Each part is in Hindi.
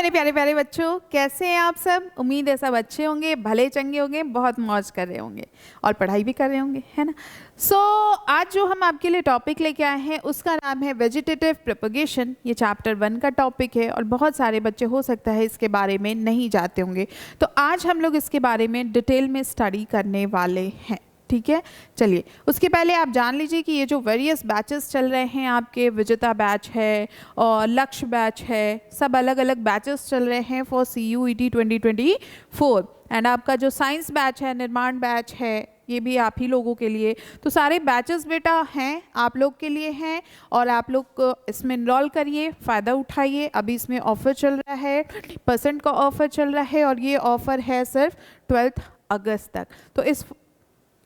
मेरे प्यारे प्यारे बच्चों, कैसे हैं आप सब। उम्मीद है सब अच्छे होंगे, भले चंगे होंगे, बहुत मौज कर रहे होंगे और पढ़ाई भी कर रहे होंगे, है ना। आज जो हम आपके लिए टॉपिक लेके आए हैं उसका नाम है वेजिटेटिव प्रोपगेशन। ये चैप्टर 1 का टॉपिक है और बहुत सारे बच्चे हो सकता है इसके बारे में नहीं जानते होंगे, तो आज हम लोग इसके बारे में डिटेल में स्टडी करने वाले हैं। ठीक है, चलिए उसके पहले आप जान लीजिए कि ये जो वेरियस बैचेस चल रहे हैं, आपके विजेता बैच है और लक्ष्य बैच है, सब अलग अलग बैचेस चल रहे हैं फॉर CUET 2024। एंड आपका जो साइंस बैच है, निर्माण बैच है, ये भी आप ही लोगों के लिए। तो सारे बैचेस बेटा हैं, आप लोग के लिए हैं और आप लोग इसमें इनरोल करिए, फ़ायदा उठाइए। अभी इसमें ऑफ़र चल रहा है, 20% का ऑफ़र चल रहा है और ये ऑफ़र है सिर्फ 12 अगस्त तक। तो इस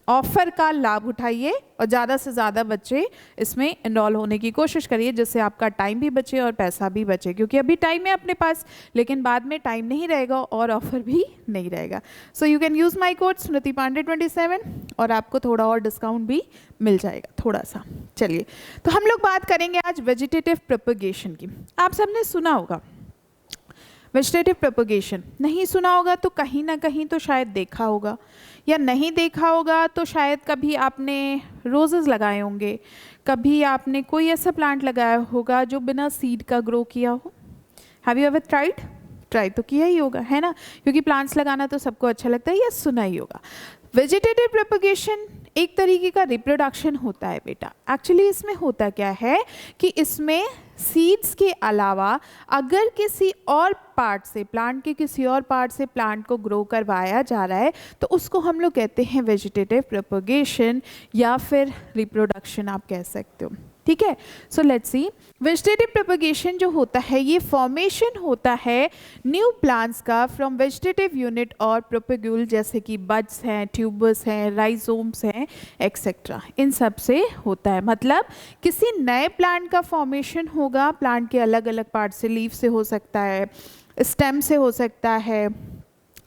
ऑफ़र का लाभ उठाइए और ज़्यादा से ज़्यादा बच्चे इसमें इनरोल होने की कोशिश करिए, जिससे आपका टाइम भी बचे और पैसा भी बचे, क्योंकि अभी टाइम है अपने पास लेकिन बाद में टाइम नहीं रहेगा और ऑफ़र भी नहीं रहेगा। So you can use my code Smriti Pandey 27 और आपको थोड़ा और डिस्काउंट भी मिल जाएगा, थोड़ा सा। चलिए, तो हम लोग बात करेंगे आज वेजिटेटिव प्रोपगेशन की। आप सबने सुना होगा वेजिटेटिव प्रोपगेशन, नहीं सुना होगा तो कहीं ना कहीं तो शायद देखा होगा, या नहीं देखा होगा तो शायद कभी आपने रोजेस लगाए होंगे, कभी आपने कोई ऐसा प्लांट लगाया होगा जो बिना सीड का ग्रो किया हो। हैव यू एवर ट्राई तो किया ही होगा, है ना, क्योंकि प्लांट्स लगाना तो सबको अच्छा लगता है, या सुना ही होगा। वेजिटेटिव प्रोपगेशन एक तरीके का रिप्रोडक्शन होता है बेटा। एक्चुअली इसमें होता क्या है कि इसमें सीड्स के अलावा अगर किसी और पार्ट से, प्लांट के किसी और पार्ट से प्लांट को ग्रो करवाया जा रहा है तो उसको हम लोग कहते हैं वेजिटेटिव प्रोपगेशन या फिर रिप्रोडक्शन आप कह सकते हो। ठीक है, so let's see, vegetative propagation जो होता है ये फॉर्मेशन होता है न्यू प्लांट्स का फ्रॉम वेजिटेटिव यूनिट और प्रोपेग्यूल, जैसे कि बड्स हैं, ट्यूबर्स हैं, राइजोम्स हैं, एक्सेट्रा, इन सब से होता है। मतलब किसी नए प्लांट का फॉर्मेशन होगा, प्लांट के अलग अलग पार्ट से, लीफ से हो सकता है, स्टेम से हो सकता है,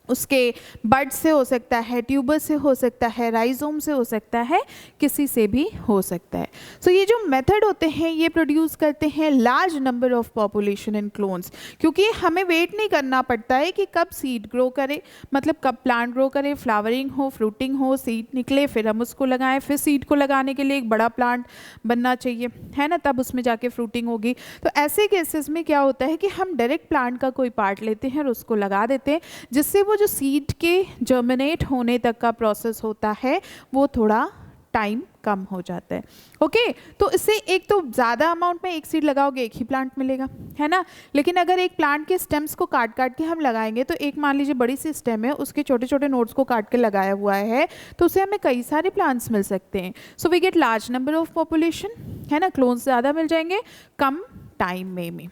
उसके बड से हो सकता है, ट्यूबर से हो सकता है, राइजोम से हो सकता है, किसी से भी हो सकता है। सो ये जो मेथड होते हैं ये प्रोड्यूस करते हैं large number of population in clones, क्योंकि हमें वेट नहीं करना पड़ता है कि कब सीड ग्रो करे, मतलब कब प्लांट ग्रो करे, फ्लावरिंग हो, फ्रूटिंग हो, सीड निकले, फिर हम उसको लगाएं, फिर सीड को लगाने के लिए एक बड़ा प्लांट बनना चाहिए, है ना, तब उसमें जाके फ्रूटिंग होगी। तो ऐसे केसेस में क्या होता है कि हम डायरेक्ट प्लांट का कोई पार्ट लेते हैं और उसको लगा देते हैं, जिससे वो जो सीड के जर्मिनेट होने तक का प्रोसेस होता है वो थोड़ा टाइम कम हो जाता है। ओके, तो इससे एक तो ज़्यादा अमाउंट में एक सीड लगाओगे एक ही प्लांट मिलेगा, है ना। लेकिन अगर एक प्लांट के स्टेम्स को काट काट के हम लगाएंगे तो एक मान लीजिए बड़ी सी स्टेम है, उसके छोटे छोटे नोड्स को काट के लगाया हुआ है, तो उससे हमें कई सारे प्लांट्स मिल सकते हैं। So we get large number of population, है ना, क्लोन्स ज़्यादा मिल जाएंगे कम टाइम में।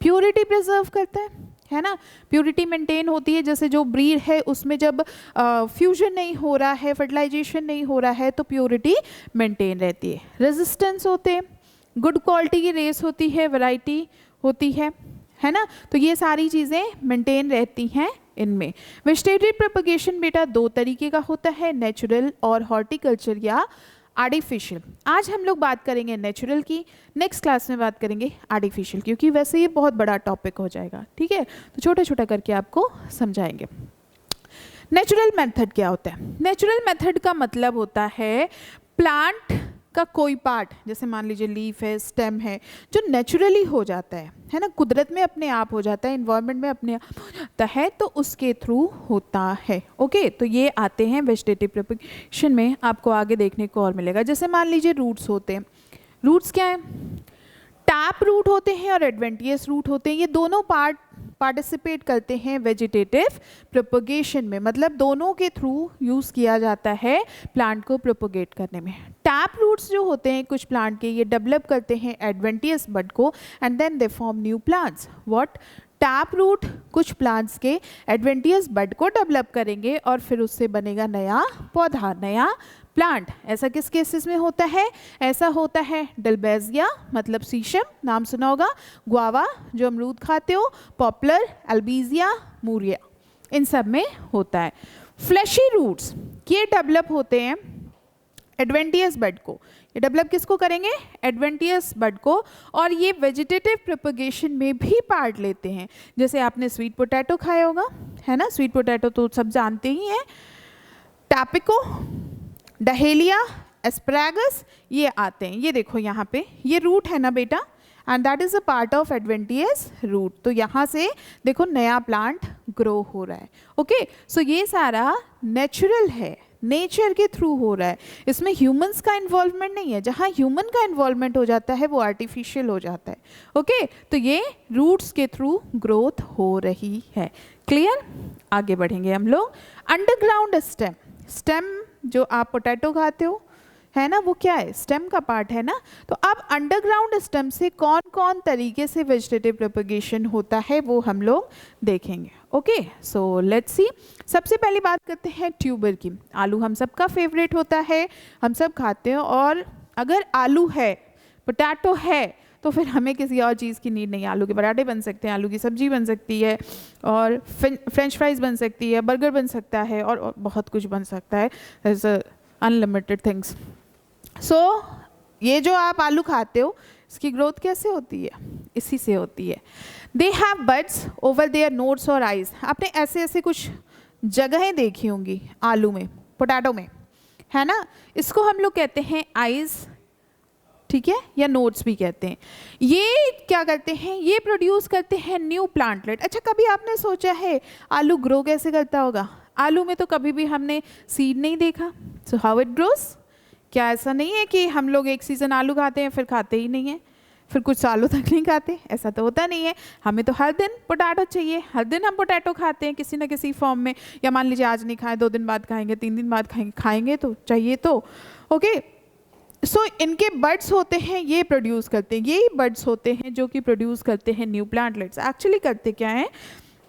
प्योरिटी प्रिजर्व करता है ना, प्योरिटी मेंटेन होती है, जैसे जो ब्रीड है उसमें जब फ्यूजन नहीं हो रहा है, फर्टिलाइजेशन नहीं हो रहा है, तो प्योरिटी मेंटेन रहती है। रेजिस्टेंस होते हैं, गुड क्वालिटी की रेस होती है, वैरायटी होती है ना, तो ये सारी चीज़ें मेंटेन रहती हैं इनमें। वेजिटेटिव प्रोपगेशन बेटा दो तरीके का होता है, नेचुरल और हॉर्टिकल्चर या आर्टिफिशियल। आज हम लोग बात करेंगे नेचुरल की, नेक्स्ट क्लास में बात करेंगे आर्टिफिशियल, क्योंकि वैसे ये बहुत बड़ा टॉपिक हो जाएगा। ठीक है, तो छोटा छोटा करके आपको समझाएंगे। नेचुरल मेथड क्या होता है? नेचुरल मेथड का मतलब होता है प्लांट का कोई पार्ट, जैसे मान लीजिए लीफ है, स्टेम है, जो नेचुरली हो जाता है ना, कुदरत में अपने आप हो जाता है, इन्वायरमेंट में अपने आप हो जाता है, तो उसके थ्रू होता है। ओके, तो ये आते हैं वेजिटेटिव प्रोपगेशन में, आपको आगे देखने को और मिलेगा। जैसे मान लीजिए रूट्स होते हैं, रूट्स क्या है? टैप रूट होते हैं और एडवेंटियस रूट होते हैं, ये दोनों पार्टिसिपेट करते हैं वेजिटेटिव प्रोपगेशन में, मतलब दोनों के थ्रू यूज़ किया जाता है प्लांट को प्रोपगेट करने में। टैप रूट्स जो होते हैं कुछ प्लांट के, ये डेवलप करते हैं एडवेंटियस बड को and then they form new plants. What? Tap root कुछ प्लांट्स के एडवेंटियस बड को डेवलप करेंगे और फिर उससे बनेगा नया पौधा, नया प्लांट। ऐसा किस केसेस में होता है? ऐसा होता है डल्बेजिया मतलब शीशम, नाम सुना होगा, गुआवा जो अमरूद खाते हो, पॉपुलर, अल्बीजिया, मूरिया, इन सब में होता है। फ्लैशी रूट्स ये डेवलप होते हैं एडवेंटियस बड को, ये डेवलप किसको करेंगे? एडवेंटियस बड को। और ये वेजिटेटिव प्रोपगेशन में भी पार्ट लेते हैं। जैसे आपने स्वीट पोटैटो खाया होगा, है ना, स्वीट पोटैटो तो सब जानते ही हैं। टैपिको, डहेलिया, एस्पैरागस, ये आते हैं। ये देखो यहाँ पे ये रूट है ना बेटा, and that is a part of adventitious root. तो यहाँ से देखो नया प्लांट ग्रो हो रहा है। ओके, सो ये सारा नेचुरल है, नेचर के थ्रू हो रहा है, इसमें ह्यूमंस का इन्वॉल्वमेंट नहीं है। जहाँ ह्यूमन का इन्वॉल्वमेंट हो जाता है वो आर्टिफिशियल हो जाता है। ओके, तो ये रूट्स के थ्रू ग्रोथ हो रही है। क्लियर? आगे बढ़ेंगे हम लोग। अंडरग्राउंड स्टेम, स्टेम जो आप पोटैटो खाते हो, है ना, वो क्या है? स्टेम का पार्ट है ना। तो अब अंडरग्राउंड स्टेम से कौन कौन तरीके से वेजिटेटिव प्रोपगेशन होता है वो हम लोग देखेंगे। Okay, so let's see. सबसे पहली बात करते हैं ट्यूबर की। आलू हम सबका फेवरेट होता है, हम सब खाते हैं। और अगर आलू है, पोटैटो है, तो फिर हमें किसी और चीज़ की नीड नहीं है। आलू के पराठे बन सकते हैं, आलू की सब्जी बन सकती है, और फ्रेंच फ्राइज बन सकती है, बर्गर बन सकता है, और बहुत कुछ बन सकता है। Unlimited things. सो ये जो आप आलू खाते हो, इसकी ग्रोथ कैसे होती है? इसी से होती है। They have buds over their nodes और आइज। आपने ऐसे ऐसे कुछ जगहें देखी होंगी आलू में, पोटैटो में, है ना। इसको हम लोग कहते हैं आइज, ठीक है, या नोड्स भी कहते हैं। ये क्या करते हैं? ये प्रोड्यूस करते हैं न्यू प्लांटलेट। अच्छा, कभी आपने सोचा है आलू ग्रो कैसे करता होगा? आलू में तो कभी भी हमने सीड नहीं देखा। So how it grows? क्या ऐसा नहीं है कि हम लोग एक सीज़न आलू खाते हैं फिर खाते ही नहीं हैं, फिर कुछ सालों तक नहीं खाते? ऐसा तो होता नहीं है। हमें तो हर दिन पोटैटो चाहिए, हर दिन हम पोटैटो खाते हैं किसी न किसी फॉर्म में। या मान लीजिए आज नहीं खाए, 2 दिन बाद खाएंगे, 3 दिन बाद खाएंगे तो चाहिए तो। ओके, सो इनके बड्स होते हैं, ये प्रोड्यूस करते हैं, यही बड्स होते हैं जो कि प्रोड्यूस करते हैं न्यू प्लांटलेट्स। एक्चुअली करते क्या है,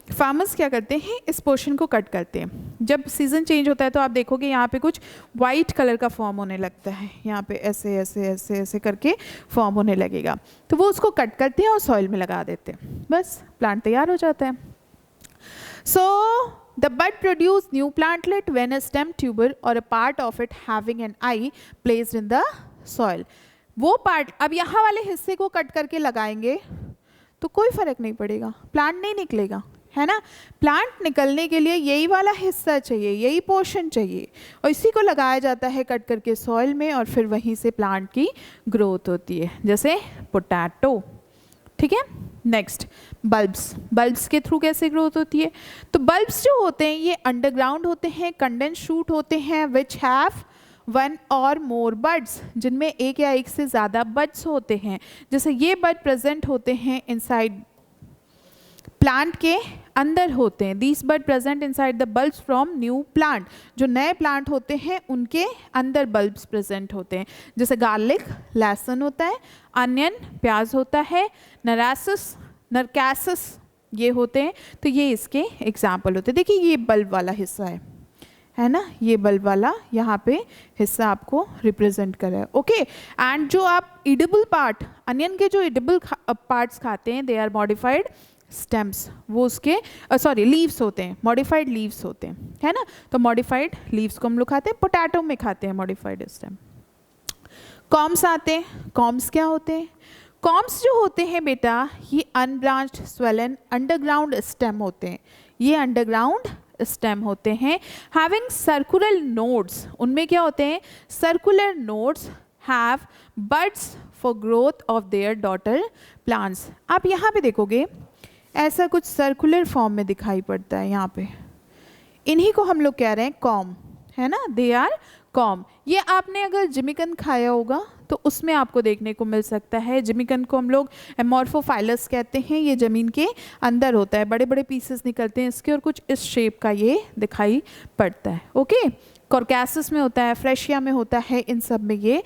फार्मर्स क्या करते हैं, इस पोर्शन को कट करते हैं। जब सीज़न चेंज होता है तो आप देखोगे यहाँ पे कुछ वाइट कलर का फॉर्म होने लगता है, यहाँ पे ऐसे ऐसे ऐसे ऐसे करके फॉर्म होने लगेगा। तो वो उसको कट करते हैं और सॉइल में लगा देते हैं, बस प्लांट तैयार हो जाता है। So the bud produce new plantlet when a stem tuber और a part of it having an eye placed in the soil. वो पार्ट, अब यहाँ वाले हिस्से को कट करके लगाएंगे तो कोई फर्क नहीं पड़ेगा, प्लांट नहीं निकलेगा, है ना। प्लांट निकलने के लिए यही वाला हिस्सा चाहिए, यही पोर्शन चाहिए, और इसी को लगाया जाता है कट करके सॉइल में, और फिर वहीं से प्लांट की ग्रोथ होती है, जैसे पोटैटो। ठीक है, नेक्स्ट बल्ब्स। बल्ब्स के थ्रू कैसे ग्रोथ होती है? तो बल्ब्स जो होते हैं ये अंडरग्राउंड होते हैं, कंडेंस शूट होते हैं, विच हैव 1 और मोर बड्स, जिनमें एक या एक से ज़्यादा बड्स होते हैं। जैसे ये बड प्रेजेंट होते हैं इनसाइड प्लांट के अंदर होते हैं। These bud present inside the bulbs from new plant. जो नए प्लांट होते हैं उनके अंदर बल्ब्स प्रेजेंट होते हैं। जैसे गार्लिक, लहसुन होता है, अनियन, प्याज होता है, नरकैसस ये होते हैं। तो ये इसके एग्जाम्पल होते हैं। देखिए ये बल्ब वाला हिस्सा है ना, ये बल्ब वाला यहाँ पे हिस्सा आपको रिप्रेजेंट कर रहा है। ओके, एंड जो आप इडिबल पार्ट, अनियन के जो इडिबल पार्ट्स खाते हैं, दे आर मॉडिफाइड स्टेम्स। वो उसके लीव्स होते हैं, मॉडिफाइड लीव्स होते हैं, है ना। तो मॉडिफाइड लीव्स को हम लोग खाते हैं, पोटैटो में खाते हैं मॉडिफाइड स्टेम। कॉम्स आते हैं। कॉम्स क्या होते हैं? कॉम्स जो होते हैं बेटा, ये अनब्रांच्ड स्वेलन अंडरग्राउंड स्टेम होते हैं। ये अंडरग्राउंड स्टेम होते हैं, हैविंग सर्कुलर नोड्स। उनमें क्या होते हैं? Circular nodes, have buds for growth of their daughter plants. आप यहाँ पे देखोगे ऐसा कुछ सर्कुलर फॉर्म में दिखाई पड़ता है यहाँ पे, इन्हीं को हम लोग कह रहे हैं कॉम, है ना, दे आर कॉम। ये आपने अगर जिमिकन खाया होगा तो उसमें आपको देखने को मिल सकता है। जिमिकन को हम लोग एमॉर्फोफाइलस कहते हैं। ये ज़मीन के अंदर होता है, बड़े बड़े पीसेस निकलते हैं इसके, और कुछ इस शेप का ये दिखाई पड़ता है। ओके, कॉर्कासिस में होता है, फ्रेशिया में होता है, इन सब में ये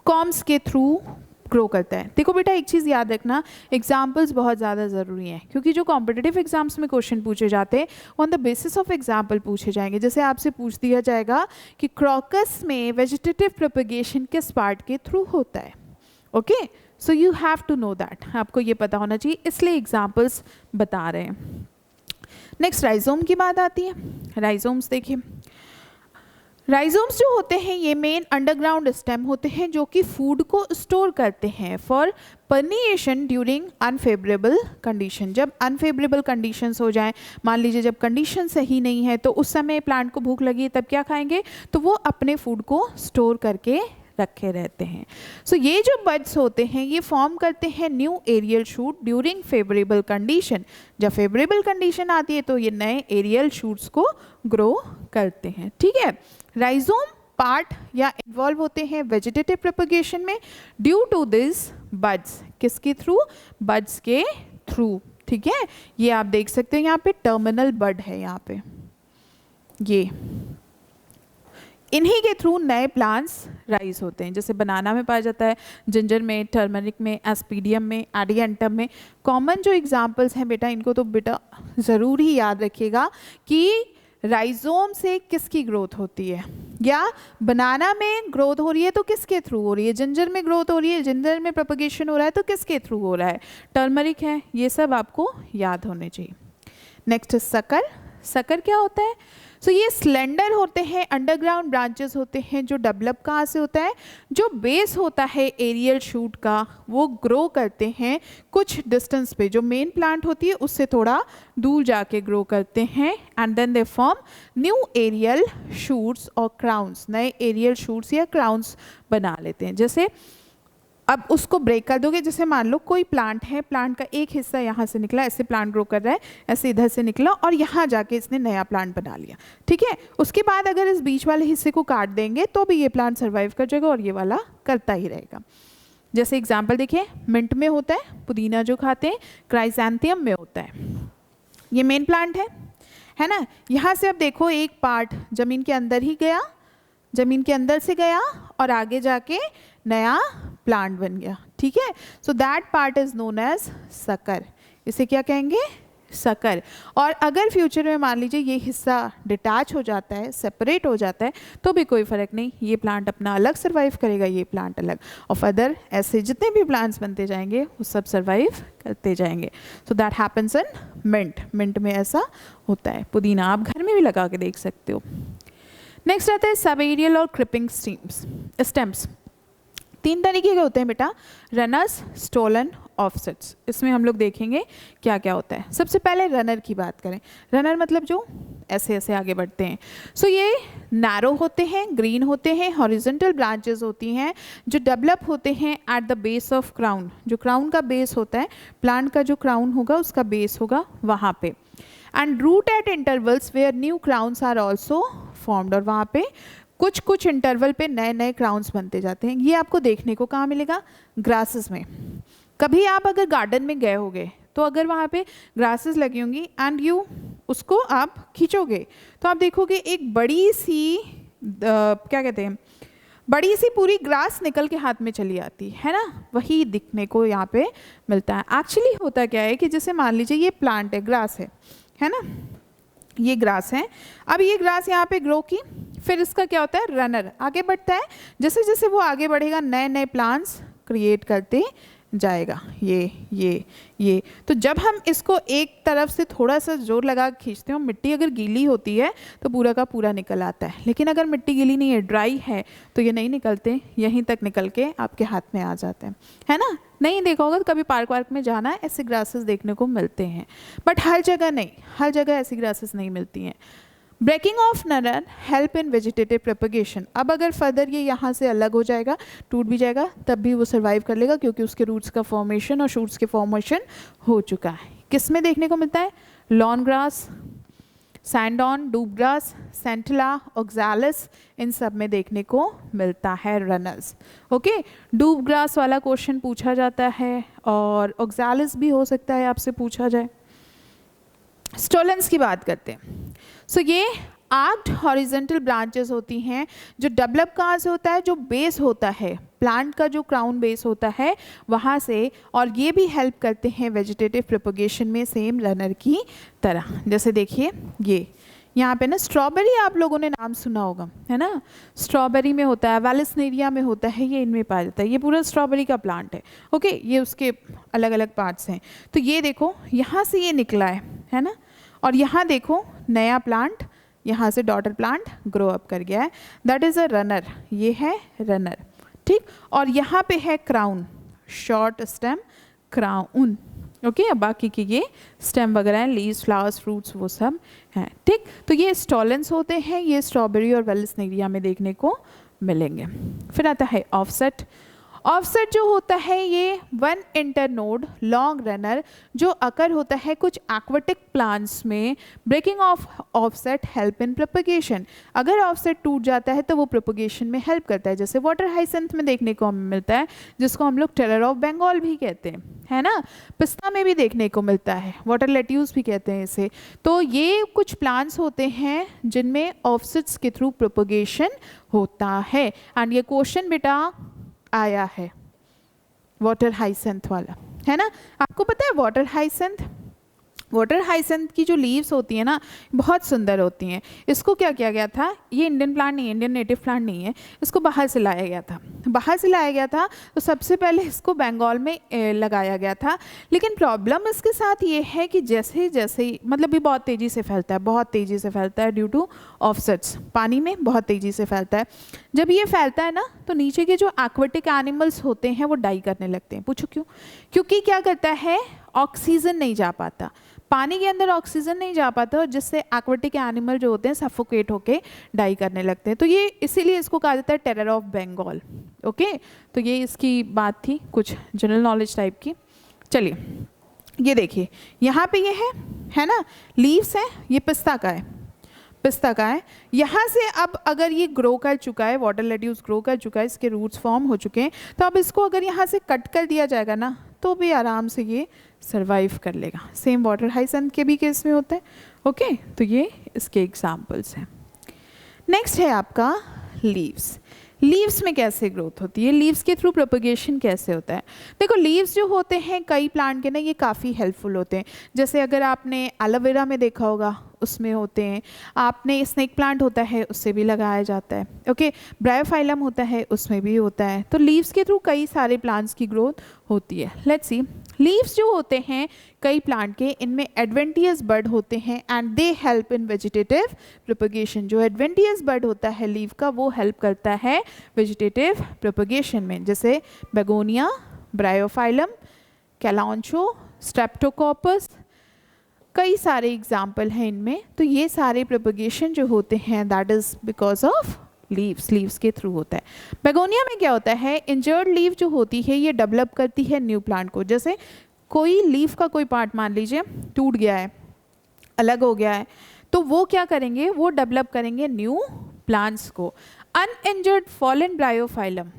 कॉम्स के थ्रू ग्रो करता है। देखो बेटा, एक चीज़ याद रखना, एग्जाम्पल्स बहुत ज़्यादा ज़रूरी हैं, क्योंकि जो कॉम्पिटिटिव एग्जाम्स में क्वेश्चन पूछे जाते हैं on the basis of example पूछे जाएंगे। जैसे आपसे पूछ दिया जाएगा कि क्रोकस में वेजिटेटिव प्रोपगेशन किस पार्ट के थ्रू होता है। Okay, so you have to know that, आपको ये पता होना चाहिए, इसलिए एग्जाम्पल्स बता रहे हैं। नेक्स्ट राइजोम की बात आती है। राइजोम्स देखिए, राइजोम्स जो होते हैं ये मेन अंडरग्राउंड स्टेम होते हैं जो कि फूड को स्टोर करते हैं फॉर पर्निएशन ड्यूरिंग अनफेवरेबल कंडीशन। जब अनफेवरेबल कंडीशंस हो जाएं, मान लीजिए जब कंडीशन सही नहीं है तो उस समय प्लांट को भूख लगी है, तब क्या खाएंगे, तो वो अपने फूड को स्टोर करके रखे रहते हैं। सो ये जो बड्स होते हैं ये फॉर्म करते हैं new aerial shoot during favourable condition. जब फेवरेबल कंडीशन आती है तो ये नए एरियल शूट्स को ग्रो करते हैं। ठीक है, राइजोम पार्ट या इन्वॉल्व होते हैं वेजिटेटिव प्रोपगेशन में ड्यू टू दिस बड्स। किसके थ्रू, बड्स के थ्रू। ठीक है, ये आप देख सकते हैं यहाँ पे टर्मिनल बड है, यहाँ पे ये इन्हीं के थ्रू नए प्लांट्स राइज होते हैं। जैसे बनाना में पाया जाता है, जिंजर में, टर्मरिक में, एस्पीडियम में, एडियंटम में। कॉमन जो एग्जांपल्स हैं बेटा, इनको तो बेटा ज़रूर ही याद रखिएगा कि राइजोम से किसकी ग्रोथ होती है, या बनाना में ग्रोथ हो रही है तो किसके थ्रू हो रही है, जिंजर में ग्रोथ हो रही है, जिंजर में प्रोपगेशन हो रहा है तो किसके थ्रू हो रहा है, टर्मरिक है। ये सब आपको याद होने चाहिए। Next sucker. सकर क्या होता है, सो ये स्लेंडर होते हैं, अंडरग्राउंड ब्रांचेस होते हैं जो डेवलप कहाँ से होता है, जो बेस होता है एरियल शूट का वो ग्रो करते हैं कुछ डिस्टेंस पे, जो मेन प्लांट होती है उससे थोड़ा दूर जाके ग्रो करते हैं, and then they form new aerial shoots और क्राउन्स। नए एरियल शूट्स या क्राउन्स बना लेते हैं। जैसे अब उसको ब्रेक कर दोगे, जैसे मान लो कोई प्लांट है, प्लांट का एक हिस्सा यहाँ से निकला, ऐसे प्लांट ग्रो कर रहा है, ऐसे इधर से निकला और यहाँ जाके इसने नया प्लांट बना लिया। ठीक है, उसके बाद अगर इस बीच वाले हिस्से को काट देंगे तो भी ये प्लांट सर्वाइव कर जाएगा और ये वाला करता ही रहेगा। जैसे एग्जाम्पल देखिए, मिंट में होता है, पुदीना जो खाते हैं, क्राइसैंथियम में होता है। ये मेन प्लांट है ना। यहाँ से अब देखो एक पार्ट जमीन के अंदर ही गया, जमीन के अंदर से गया और आगे जाके नया प्लांट बन गया। ठीक है, so that part is known as sucker. इसे क्या कहेंगे, सकर। और अगर फ्यूचर में मान लीजिए ये हिस्सा डिटैच हो जाता है, सेपरेट हो जाता है, तो भी कोई फर्क नहीं, ये प्लांट अपना अलग सर्वाइव करेगा, ये प्लांट अलग, और फर्दर ऐसे जितने भी प्लांट्स बनते जाएंगे वो सब सर्वाइव करते जाएंगे। So that happens in mint. Mint में ऐसा होता है। पुदीना आप घर में भी लगा के देख सकते हो। नेक्स्ट आता है सब एरियल और क्रिपिंग स्टेम्स। तीन तरीके के होते हैं बेटा, रनर्स, स्टोलन, ऑफसेट्स। इसमें हम लोग देखेंगे क्या क्या होता है। सबसे पहले रनर की बात करें। रनर मतलब जो ऐसे ऐसे आगे बढ़ते हैं। सो ये नैरो होते हैं, ग्रीन होते हैं, हॉरिजॉन्टल ब्रांचेस होती हैं जो डेवलप होते हैं at the base of crown. जो क्राउन का बेस होता है, प्लांट का जो क्राउन होगा उसका बेस होगा वहाँ पे। And root at intervals where new crowns are also formed. और वहाँ पे कुछ कुछ इंटरवल पे नए नए क्राउन्स बनते जाते हैं। ये आपको देखने को कहाँ मिलेगा, ग्रासेस में। कभी आप अगर गार्डन में गए होंगे तो अगर वहाँ पे ग्रासेस लगी होंगी एंड यू उसको आप खींचोगे तो आप देखोगे एक बड़ी सी क्या कहते हैं, बड़ी सी पूरी ग्रास निकल के हाथ में चली आती है ना। वही दिखने को यहाँ पे मिलता है। एक्चुअली होता क्या है कि जैसे मान लीजिए ये प्लांट है, ग्रास है ना, ये ग्रास है। अब ये ग्रास यहाँ पे ग्रो की, फिर इसका क्या होता है, रनर आगे बढ़ता है। जैसे जैसे वो आगे बढ़ेगा नए नए प्लांट्स क्रिएट करते जाएगा। ये तो जब हम इसको एक तरफ से थोड़ा सा जोर लगा खींचते हैं, मिट्टी अगर गीली होती है तो पूरा का पूरा निकल आता है, लेकिन अगर मिट्टी गीली नहीं है, ड्राई है, तो ये नहीं निकलते, यहीं तक निकल के आपके हाथ में आ जाते हैं, है ना। नहीं देखा होगा तो कभी पार्क वार्क में जाना है, ऐसे ग्रासेस देखने को मिलते हैं, बट हर जगह नहीं, हर जगह ऐसी ग्रासेस नहीं मिलती हैं। ब्रेकिंग ऑफ नरन हेल्प इन वेजिटेटिव प्रोपगेशन। अब अगर फर्दर ये यहाँ से अलग हो जाएगा, टूट भी जाएगा, तब भी वो सर्वाइव कर लेगा क्योंकि उसके रूट्स का फॉर्मेशन और शूट्स के फॉर्मेशन हो चुका है। किस में देखने को मिलता है, लॉन ग्रास, सैंडॉन, डूब ग्रास, सेंटिला, ऑक्सैलिस, इन सब में देखने को मिलता है रनर्स। ओके, डूब ग्रास वाला क्वेश्चन पूछा जाता है और ऑक्सैलिस भी हो सकता है आपसे पूछा जाए। स्टोलेंस की बात करते हैं। सो ये आर्क्ड हॉरिजॉन्टल ब्रांचेस होती हैं जो डेवलप कहाँ से होता है, जो बेस होता है प्लांट का, जो क्राउन बेस होता है वहाँ से, और ये भी हेल्प करते हैं वेजिटेटिव प्रोपगेशन में सेम रनर की तरह। जैसे देखिए ये यहाँ पे ना स्ट्रॉबेरी आप लोगों ने नाम सुना होगा, है ना, स्ट्रॉबेरी में होता है, वैलिसनेरिया में होता है, ये इनमें पाया जाता है। ये पूरा स्ट्रॉबेरी का प्लांट है। ओके, ये उसके अलग अलग पार्ट्स हैं। तो ये देखो यहाँ से ये निकला है ना, और यहाँ देखो नया प्लांट यहाँ से डॉटर प्लांट ग्रो अप कर गया है, दैट इज़ अ रनर, ये है रनर, ठीक। और यहाँ पे है crown, short stem crown, okay. अब बाकी के ये स्टेम वगैरह हैं, लीव्स, फ्लावर्स, फ्रूट्स, वो सब हैं, ठीक। तो ये स्टॉलेंस होते हैं, ये स्ट्रॉबेरी और वेलस्नेरिया में देखने को मिलेंगे। फिर आता है ऑफसेट। ऑफसेट जो होता है ये वन इंटरनोड लॉन्ग रनर जो अकर होता है कुछ एक्वाटिक प्लांट्स में। Breaking of offset help in propagation, अगर ऑफसेट टूट जाता है तो वो प्रोपगेशन में हेल्प करता है, जैसे वाटर हाइसेंथ में देखने को मिलता है, जिसको हम लोग टेरर ऑफ बंगाल भी कहते हैं, है ना। पिस्ता में भी देखने को मिलता है, वाटर लेट्यूस भी कहते हैं इसे। तो ये कुछ प्लांट्स होते हैं जिनमें ऑफसेट्स के थ्रू प्रोपगेशन होता है। एंड ये क्वेश्चन बेटा आया है वाटर हाइसेंथ वाला, है ना। आपको पता है वाटर हाइसेंथ की जो लीव्स होती है ना बहुत सुंदर होती हैं। इसको क्या किया गया था, ये इंडियन प्लांट नहीं है, इंडियन नेटिव प्लांट नहीं है, इसको बाहर से लाया गया था। तो सबसे पहले इसको बंगाल में लगाया गया था। लेकिन प्रॉब्लम इसके साथ ये है कि जैसे जैसे मतलब ये बहुत तेज़ी से फैलता है ड्यू टू ऑफसेट्स, पानी में बहुत तेज़ी से फैलता है। जब ये फैलता है ना तो नीचे के जो एक्वाटिक एनिमल्स होते हैं वो डाई करने लगते हैं। पूछो क्यों? क्योंकि क्या करता है, ऑक्सीजन नहीं जा पाता, पानी के अंदर ऑक्सीजन नहीं जा पाता, और जिससे एक्वाटिक एनिमल जो होते हैं सफोकेट होके डाई करने लगते हैं। तो ये इसीलिए इसको कहा जाता है टेरर ऑफ बंगाल, ओके। तो ये इसकी बात थी, कुछ जनरल नॉलेज टाइप की। चलिए ये देखिए यहाँ पे ये है ना, लीव्स है, ये पिस्ता का है। यहाँ से अब अगर ये ग्रो कर चुका है, वाटर लेट्यूस ग्रो कर चुका है, इसके रूट्स फॉर्म हो चुके हैं, तो अब इसको अगर यहाँ से कट कर दिया जाएगा ना तो भी आराम से ये सरवाइव कर लेगा। सेम वाटर हाइसेंथ के भी केस में होता है, ओके। तो ये इसके एग्जाम्पल्स हैं। नेक्स्ट है आपका लीव्स। लीव्स में कैसे ग्रोथ होती है, लीव्स के थ्रू प्रोपगेशन कैसे होता है। देखो लीव्स जो होते हैं कई प्लांट के ना ये काफ़ी हेल्पफुल होते हैं। जैसे अगर आपने एलोवेरा में देखा होगा उसमें होते हैं, आपने स्नेक प्लांट होता है उससे भी लगाया जाता है, ओके। ब्रायोफाइलम होता है उसमें भी होता है। तो लीव्स के थ्रू कई सारे प्लांट्स की ग्रोथ होती है। लेट्स सी, लीव्स जो होते हैं कई प्लांट के, इनमें एडवेंटियस बड होते हैं and they help in vegetative propagation. जो एडवेंटियस बड होता है लीव का वो हेल्प करता है वेजिटेटिव प्रोपगेशन में, जैसे बेगोनिया, ब्रायोफाइलम, कैलांचो, स्ट्रेप्टोकोकस, कई सारे एग्जाम्पल हैं इनमें। तो ये सारे प्रोपगेशन जो होते हैं that is because of leaves के थ्रू होता है। बेगोनिया में क्या होता है, इंजर्ड लीव जो होती है ये डेवलप करती है न्यू प्लांट को। जैसे कोई लीफ का कोई पार्ट मान लीजिए टूट गया है, अलग हो गया है, तो वो क्या करेंगे, वो डेवलप करेंगे न्यू प्लांट्स को। अनइंजर्ड फॉलन ब्रायोफाइलम,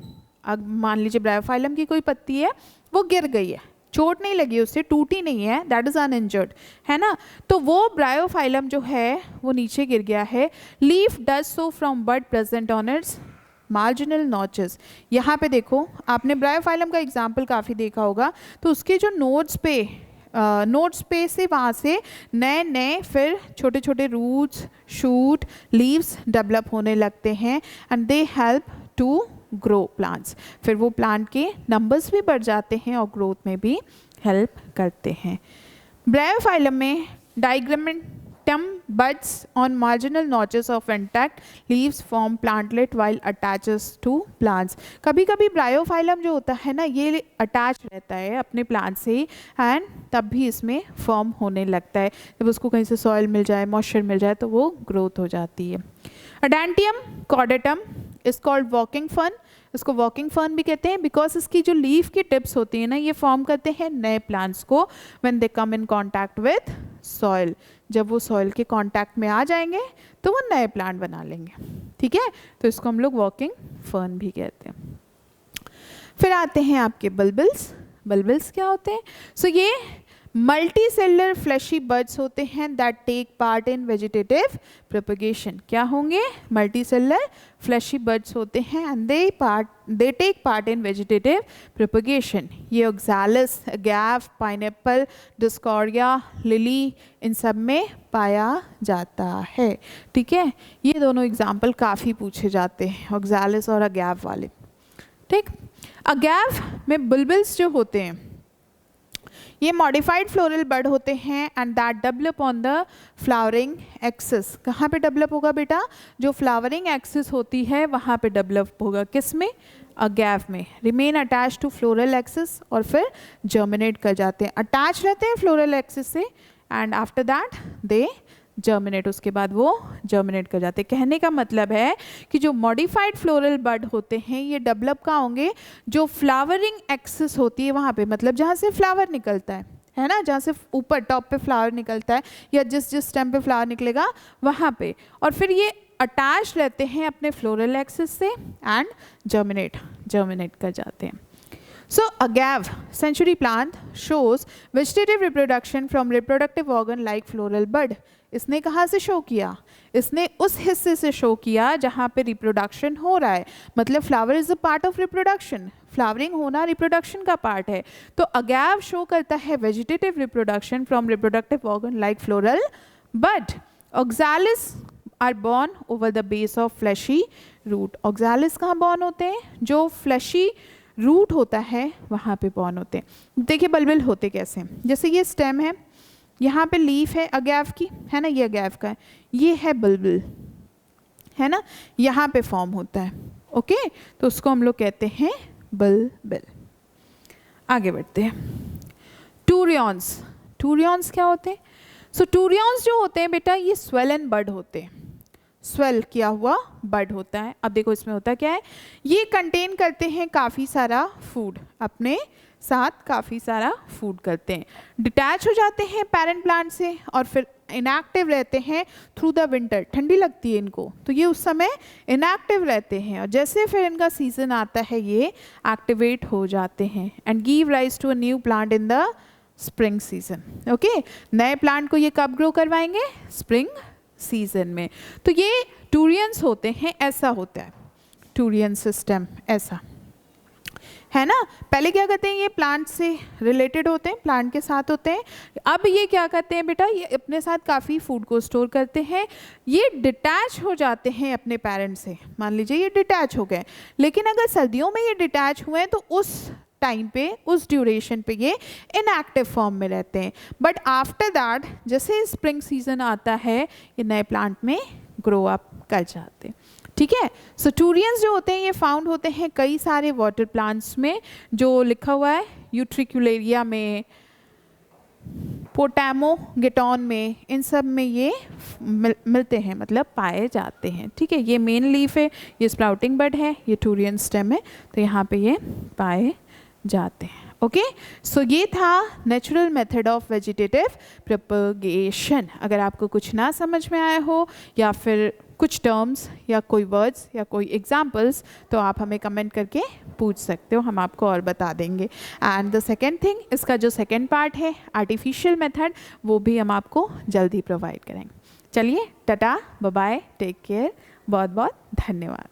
अब मान लीजिए ब्रायोफाइलम की कोई पत्ती है वो गिर गई है, चोट नहीं लगी उससे, टूटी नहीं है, दैट इज अनइंजर्ड, है ना। तो वो ब्रायोफाइलम जो है वो नीचे गिर गया है। Leaf does so from bud present on its marginal notches. यहाँ पे देखो आपने ब्रायोफाइलम का एग्जाम्पल काफ़ी देखा होगा, तो उसके जो नोड्स पे से वहाँ से नए नए फिर छोटे छोटे रूट्स, शूट, लीव्स डेवलप होने लगते हैं and they help to grow plants. फिर वो प्लांट के नंबर्स भी बढ़ जाते हैं और ग्रोथ में भी हेल्प करते हैं। ब्रायोफाइलम में डाइग्रामेंटम buds on marginal notches of intact leaves form plantlet while attaches to plants। कभी कभी ब्रायोफाइलम जो होता है ना ये अटैच रहता है अपने प्लांट से एंड तब भी इसमें फॉर्म होने लगता है। जब उसको कहीं से सॉइल मिल जाए, मॉइस्चर मिल जाए तो वो ग्रोथ हो जाती है। अडेंटियम कॉर्डेटम इज कॉल्ड वॉकिंग फर्न। इसको वॉकिंग फर्न भी कहते हैं बिकॉज इसकी जो लीफ की टिप्स होती है ना ये फॉर्म करते हैं नए प्लांट्स को when they come in contact with soil. जब वो सॉइल के कांटेक्ट में आ जाएंगे तो वो नए प्लांट बना लेंगे, ठीक है। तो इसको हम लोग वॉकिंग फर्न भी कहते हैं। फिर आते हैं आपके बल्बल्स। बल्बल्स क्या होते हैं? सो ये मल्टी सेलुलर फ्लैशी बड्स होते हैं that take part in vegetative propagation. क्या होंगे? मल्टी सेलुलर फ्लैशी बड्स होते हैं and they take part in vegetative propagation. ये ओक्सैलिस, अगैव, पाइनएप्पल, डिस्कॉरिया, लिली इन सब में पाया जाता है, ठीक है। ये दोनों एग्जाम्पल काफ़ी पूछे जाते हैं, ओक्सैलिस और अगैव वाले, ठीक। अगैव में बुलबुल्स जो होते हैं ये मॉडिफाइड फ्लोरल बड होते हैं and that develop on the flowering axis. कहाँ पे डेवलप होगा बेटा? जो फ्लावरिंग एक्सिस होती है वहाँ पे डेवलप होगा। किस में? अगैव में। Remain attach to floral axis और फिर जर्मिनेट कर जाते हैं, अटैच रहते हैं फ्लोरल एक्सिस से and after that they germinate, उसके बाद वो जर्मिनेट कर जाते हैं। कहने का मतलब है कि जो मॉडिफाइड फ्लोरल बड होते हैं ये डेवलप कहाँ होंगे? जो फ्लावरिंग एक्सिस होती है वहाँ पे, मतलब जहाँ से फ्लावर निकलता है ना, जहाँ से ऊपर टॉप पे फ्लावर निकलता है या जिस जिस स्टेम पे फ्लावर निकलेगा वहाँ पे, और फिर ये अटैच रहते हैं अपने फ्लोरल एक्सिस से एंड जर्मिनेट कर जाते हैं। So agave century plant shows vegetative reproduction from reproductive organ like floral bud. इसने कहाँ से शो किया? इसने उस हिस्से से शो किया जहाँ पे रिप्रोडक्शन हो रहा है, मतलब flower is a part of reproduction, flowering होना रिप्रोडक्शन का पार्ट है। तो अगैव शो करता है vegetative reproduction from reproductive organ like floral bud. Oxalis are born over the base of fleshy root. Oxalis कहाँ बॉर्न होते हैं? जो फ्लैशी रूट होता है वहाँ पे बॉर्न होते हैं। देखिए बल्बिल होते कैसे, जैसे ये स्टेम है, यहाँ पे लीफ है अगैव की, है ना, ये अगैव का है, ये है बल्बिल, है ना, यहाँ पे फॉर्म होता है। ओके, तो उसको हम लोग कहते हैं बल्बिल। आगे बढ़ते हैं। टूरियॉन्स। टूरियॉन्स क्या होते हैं? सो टूरियॉन्स जो होते हैं बेटा ये स्वेल एंड बड होते हैं। स्वेल किया हुआ बड होता है। अब देखो इसमें होता क्या है, ये कंटेन करते हैं काफ़ी सारा फूड, अपने साथ काफ़ी सारा फूड करते हैं, डिटैच हो जाते हैं पेरेंट प्लांट से और फिर इनएक्टिव रहते हैं थ्रू द विंटर। ठंडी लगती है इनको तो ये उस समय इनएक्टिव रहते हैं और जैसे फिर इनका सीजन आता है ये एक्टिवेट हो जाते हैं and give rise to a new plant in the spring season. Okay, नए प्लांट को ये कब ग्रो करवाएंगे? स्प्रिंग सीजन में। तो ये टूरियंस होते हैं, ऐसा होता है टूरियन सिस्टम, ऐसा है ना। पहले क्या करते हैं, ये प्लांट से रिलेटेड होते हैं, प्लांट के साथ होते हैं। अब ये क्या करते हैं बेटा, ये अपने साथ काफ़ी फूड को स्टोर करते हैं, ये डिटैच हो जाते हैं अपने पेरेंट से। मान लीजिए ये डिटैच हो गए, लेकिन अगर सर्दियों में ये डिटैच हुए हैं तो उस टाइम पे, उस ड्यूरेशन पे ये इनएक्टिव फॉर्म में रहते हैं। बट आफ्टर दैट जैसे स्प्रिंग सीजन आता है ये नए प्लांट में ग्रो अप कर जाते हैं। ठीक है, सो टूरियंस जो होते हैं ये फाउंड होते हैं कई सारे वाटर प्लांट्स में, जो लिखा हुआ है यूट्रिकुलेरिया में, पोटामोगेटॉन में, इन सब में ये मिलते हैं, मतलब पाए जाते हैं। ठीक है, ये मेन लीफ है, ये स्प्राउटिंग बड है, ये टूरियन स्टेम है, तो यहाँ पे ये पाए जाते हैं। ओके, सो ये था natural method of vegetative propagation. अगर आपको कुछ ना समझ में आया हो या फिर कुछ टर्म्स या कोई वर्ड्स या कोई एग्जाम्पल्स, तो आप हमें कमेंट करके पूछ सकते हो, हम आपको और बता देंगे। एंड द सेकेंड थिंग, इसका जो सेकेंड पार्ट है आर्टिफिशियल मेथड, वो भी हम आपको जल्द ही प्रोवाइड करेंगे। चलिए, tata, bye bye, take care, बहुत बहुत धन्यवाद।